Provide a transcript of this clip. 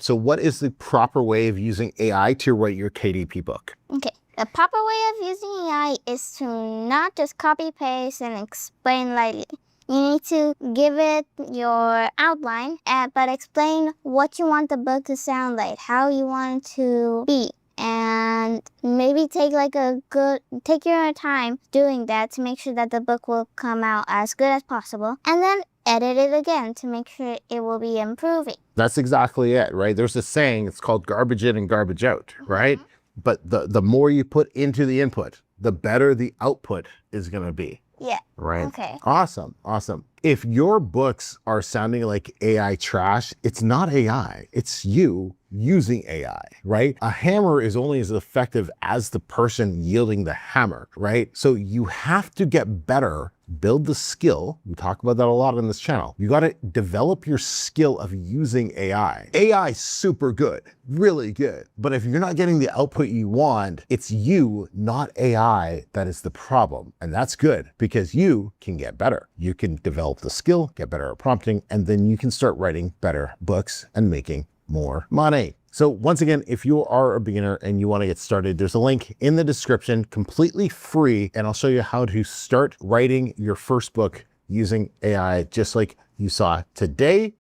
So what is the proper way of using AI to write your KDP book? Okay. The proper way of using AI is to not just copy paste and explain lightly. You need to give it your outline, but explain what you want the book to sound like, how you want it to be. And maybe take your time doing that to make sure that the book will come out as good as possible. And then edit it again to make sure it will be improving. That's exactly it, right? There's a saying, it's called garbage in and garbage out, right? But the more you put into the input, the better the output is going to be. Yeah. Right. Okay. Awesome. Awesome. If your books are sounding like AI trash, it's not AI. It's you using AI, right? A hammer is only as effective as the person yielding the hammer, right? So you have to get better, build the skill. We talk about that a lot on this channel. You got to develop your skill of using AI. AI is super good, really good. But if you're not getting the output you want, it's you, not AI, that is the problem. And that's good because you can get better. You can develop the skill, get better at prompting, and then you can start writing better books and making more money. So once again, if you are a beginner and you want to get started, there's a link in the description, completely free, and I'll show you how to start writing your first book using AI, just like you saw today.